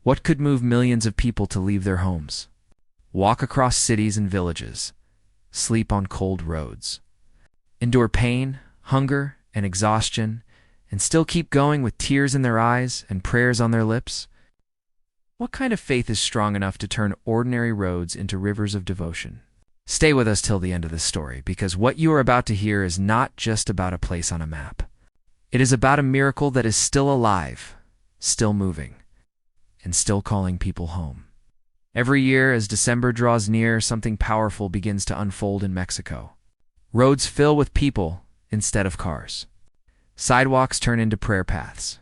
What could move millions of people to leave their homes, walk across cities and villages, sleep on cold roads, endure pain, hunger, and exhaustion, and still keep going with tears in their eyes and prayers on their lips? What kind of faith is strong enough to turn ordinary roads into rivers of devotion? Stay with us till the end of this story, because what you are about to hear is not just about a place on a map. It is about a miracle that is still alive, still moving, and still calling people home. Every year, as December draws near, something powerful begins to unfold in Mexico. Roads fill with people instead of cars. Sidewalks turn into prayer paths.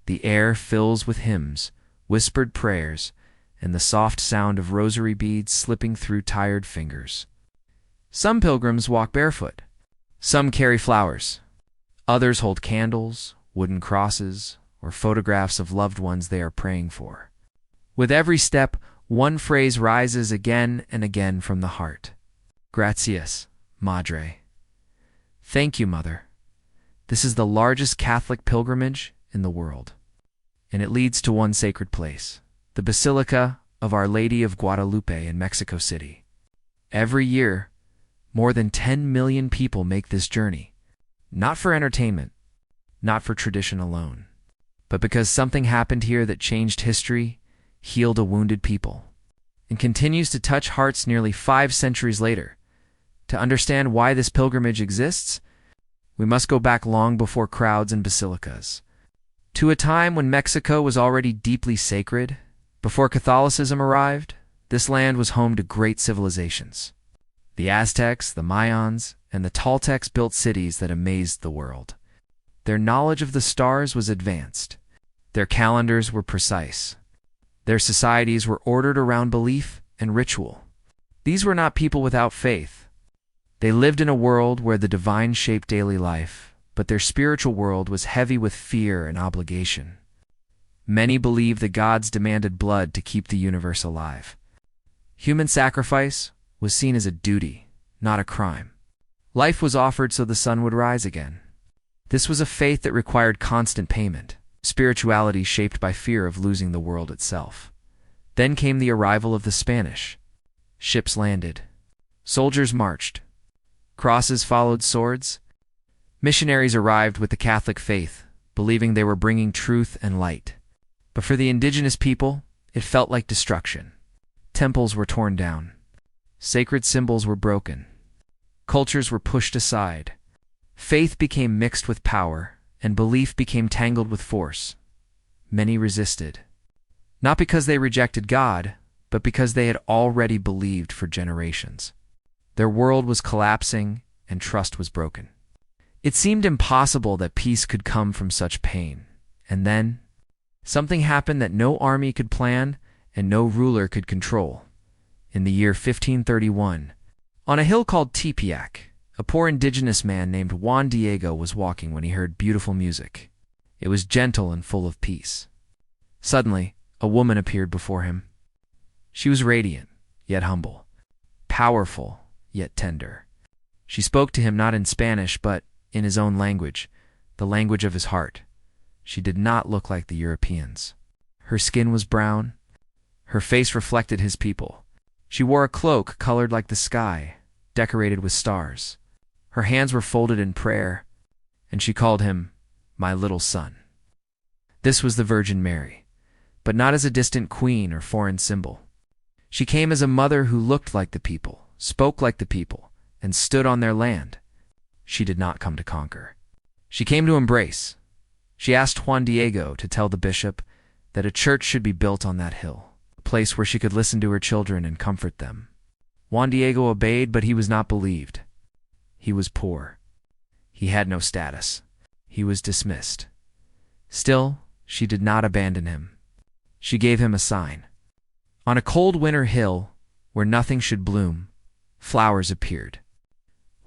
The air fills with hymns, whispered prayers, and the soft sound of rosary beads slipping through tired fingers. Some pilgrims walk barefoot. Some carry flowers. Others hold candles, wooden crosses, or photographs of loved ones they are praying for. With every step, one phrase rises again and again from the heart. Gracias, Madre. Thank you, Mother. This is the largest Catholic pilgrimage in the world, and it leads to one sacred place, the Basilica of Our Lady of Guadalupe in Mexico City. Every year, more than 10 million people make this journey, not for entertainment, not for tradition alone, but because something happened here that changed history, healed a wounded people, and continues to touch hearts nearly 5 centuries later. To understand why this pilgrimage exists, we must go back long before crowds and basilicas, to a time when Mexico was already deeply sacred. Before Catholicism arrived, this land was home to great civilizations. The Aztecs, the Mayans, and the Toltecs built cities that amazed the world. Their knowledge of the stars was advanced. Their calendars were precise. Their societies were ordered around belief and ritual. These were not people without faith. They lived in a world where the divine shaped daily life, but their spiritual world was heavy with fear and obligation. Many believed the gods demanded blood to keep the universe alive. Human sacrifice was seen as a duty, not a crime. Life was offered so the sun would rise again. This was a faith that required constant payment, spirituality shaped by fear of losing the world itself. Then came the arrival of the Spanish. Ships landed. Soldiers marched. Crosses followed swords. Missionaries arrived with the Catholic faith, believing they were bringing truth and light. But for the indigenous people, it felt like destruction. Temples were torn down. Sacred symbols were broken. Cultures were pushed aside. Faith became mixed with power, and belief became tangled with force. Many resisted, not because they rejected God, but because they had already believed for generations. Their world was collapsing, and trust was broken. It seemed impossible that peace could come from such pain. And then, something happened that no army could plan and no ruler could control. In the year 1531, on a hill called Tepeyac, a poor indigenous man named Juan Diego was walking when he heard beautiful music. It was gentle and full of peace. Suddenly, a woman appeared before him. She was radiant, yet humble, powerful, yet tender. She spoke to him not in Spanish, but in his own language, the language of his heart. She did not look like the Europeans. Her skin was brown. Her face reflected his people. She wore a cloak colored like the sky, decorated with stars. Her hands were folded in prayer, and she called him, "My little son." This was the Virgin Mary, but not as a distant queen or foreign symbol. She came as a mother who looked like the people, spoke like the people, and stood on their land. She did not come to conquer. She came to embrace. She asked Juan Diego to tell the bishop that a church should be built on that hill, a place where she could listen to her children and comfort them. Juan Diego obeyed, but he was not believed. He was poor. He had no status. He was dismissed. Still, she did not abandon him. She gave him a sign. On a cold winter hill, where nothing should bloom, flowers appeared.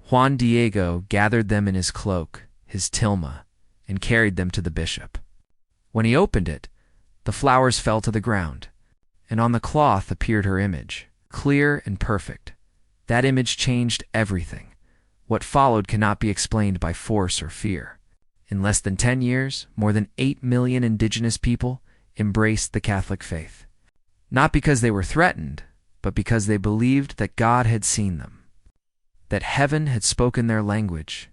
Juan Diego gathered them in his cloak, his tilma, and carried them to the bishop. When he opened it, the flowers fell to the ground, and on the cloth appeared her image, clear and perfect. That image changed everything. What followed cannot be explained by force or fear. In less than 10 years, more than 8 million indigenous people embraced the Catholic faith. Not because they were threatened, but because they believed that God had seen them, that heaven had spoken their language,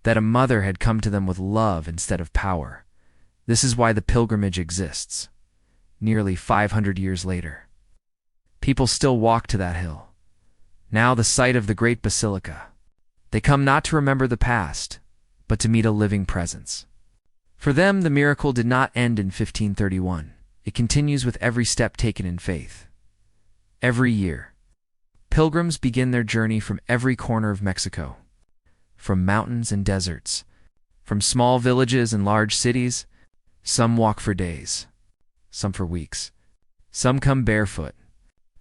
that a mother had come to them with love instead of power. This is why the pilgrimage exists. Nearly 500 years later, people still walk to that hill, now the site of the great Basilica. They come not to remember the past, but to meet a living presence. For them, the miracle did not end in 1531. It continues with every step taken in faith. Every year, pilgrims begin their journey from every corner of Mexico, from mountains and deserts, from small villages and large cities. Some walk for days, some for weeks. Some come barefoot.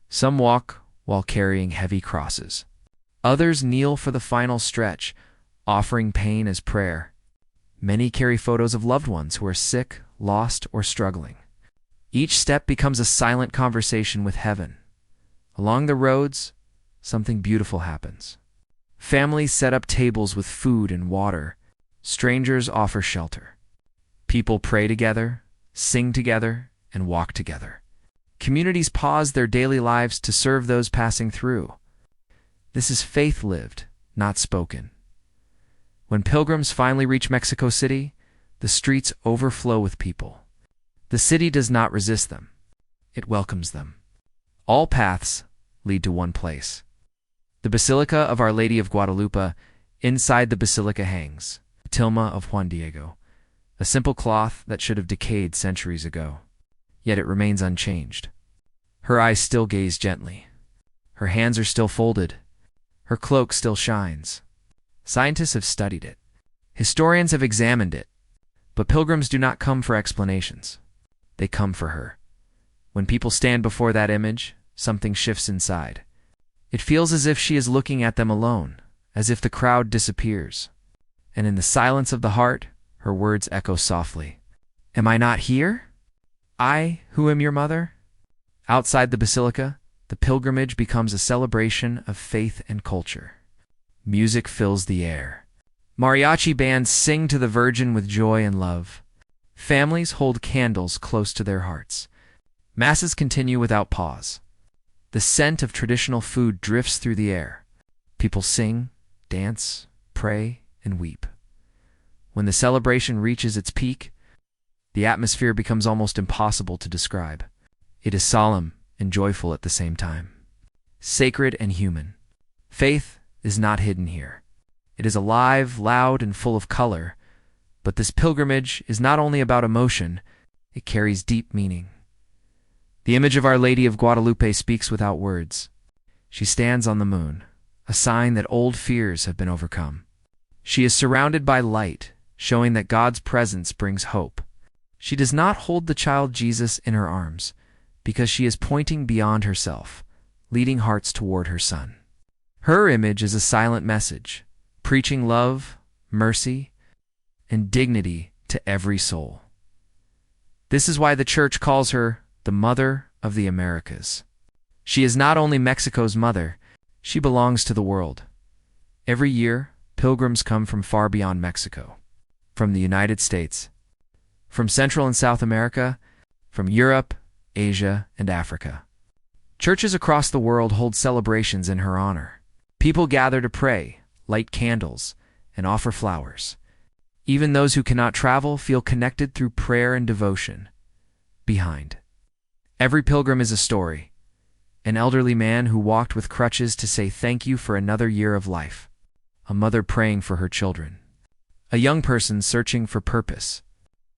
Some walk while carrying heavy crosses. Others kneel for the final stretch, offering pain as prayer. Many carry photos of loved ones who are sick, lost, or struggling. Each step becomes a silent conversation with heaven. Along the roads, something beautiful happens. Families set up tables with food and water. Strangers offer shelter. People pray together, sing together, and walk together. Communities pause their daily lives to serve those passing through. This is faith lived, not spoken. When pilgrims finally reach Mexico City, the streets overflow with people. The city does not resist them. It welcomes them. All paths lead to one place. The Basilica of Our Lady of Guadalupe. Inside the basilica hangs the tilma of Juan Diego, a simple cloth that should have decayed centuries ago. Yet it remains unchanged. Her eyes still gaze gently. Her hands are still folded. Her cloak still shines. Scientists have studied it. Historians have examined it. But pilgrims do not come for explanations. They come for her. When people stand before that image, something shifts inside. It feels as if she is looking at them alone, as if the crowd disappears. And in the silence of the heart, her words echo softly. Am I not here? I, who am your mother? Outside the basilica, the pilgrimage becomes a celebration of faith and culture. Music fills the air. Mariachi bands sing to the Virgin with joy and love. Families hold candles close to their hearts. Masses continue without pause. The scent of traditional food drifts through the air. People sing, dance, pray, and weep. When the celebration reaches its peak, the atmosphere becomes almost impossible to describe. It is solemn and joyful at the same time. Sacred and human. Faith is not hidden here. It is alive, loud, and full of color. But this pilgrimage is not only about emotion, it carries deep meaning. The image of Our Lady of Guadalupe speaks without words. She stands on the moon, a sign that old fears have been overcome. She is surrounded by light, showing that God's presence brings hope. She does not hold the child Jesus in her arms, because she is pointing beyond herself, leading hearts toward her Son. Her image is a silent message, preaching love, mercy, and dignity to every soul. This is why the Church calls her the Mother of the Americas. She is not only Mexico's mother, she belongs to the world. Every year, pilgrims come from far beyond Mexico, from the United States, from Central and South America, from Europe, Asia, and Africa. Churches across the world hold celebrations in her honor. People gather to pray, light candles, and offer flowers. Even those who cannot travel feel connected through prayer and devotion. Behind every pilgrim is a story. An elderly man who walked with crutches to say thank you for another year of life. A mother praying for her children. A young person searching for purpose.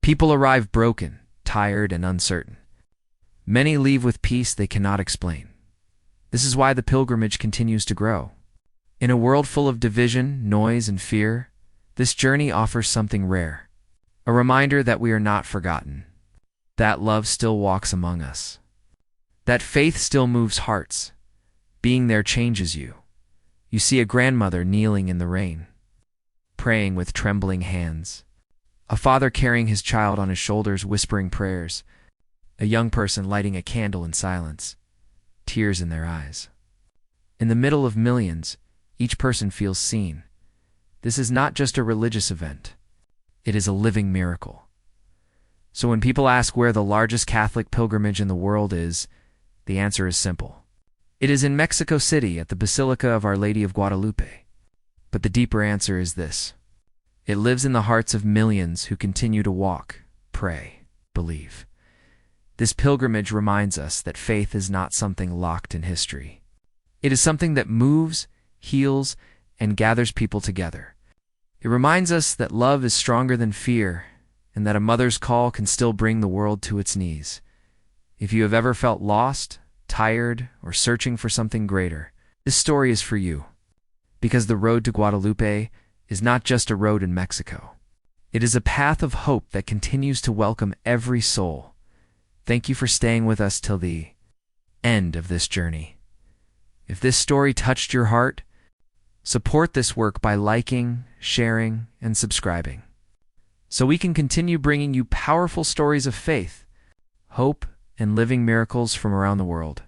People arrive broken, tired, and uncertain. Many leave with peace they cannot explain. This is why the pilgrimage continues to grow. In a world full of division, noise, and fear, this journey offers something rare. A reminder that we are not forgotten. That love still walks among us. That faith still moves hearts. Being there changes you. You see a grandmother kneeling in the rain, praying with trembling hands. A father carrying his child on his shoulders, whispering prayers. A young person lighting a candle in silence, tears in their eyes. In the middle of millions, each person feels seen. This is not just a religious event. It is a living miracle. So when people ask where the largest Catholic pilgrimage in the world is, the answer is simple. It is in Mexico City at the Basilica of Our Lady of Guadalupe. But the deeper answer is this. It lives in the hearts of millions who continue to walk, pray, believe. This pilgrimage reminds us that faith is not something locked in history. It is something that moves, heals, and gathers people together. It reminds us that love is stronger than fear, and that a mother's call can still bring the world to its knees. If you have ever felt lost, tired, or searching for something greater, this story is for you. Because the road to Guadalupe is not just a road in Mexico. It is a path of hope that continues to welcome every soul. Thank you for staying with us till the end of this journey. If this story touched your heart, support this work by liking, sharing, and subscribing, so we can continue bringing you powerful stories of faith, hope, and living miracles from around the world.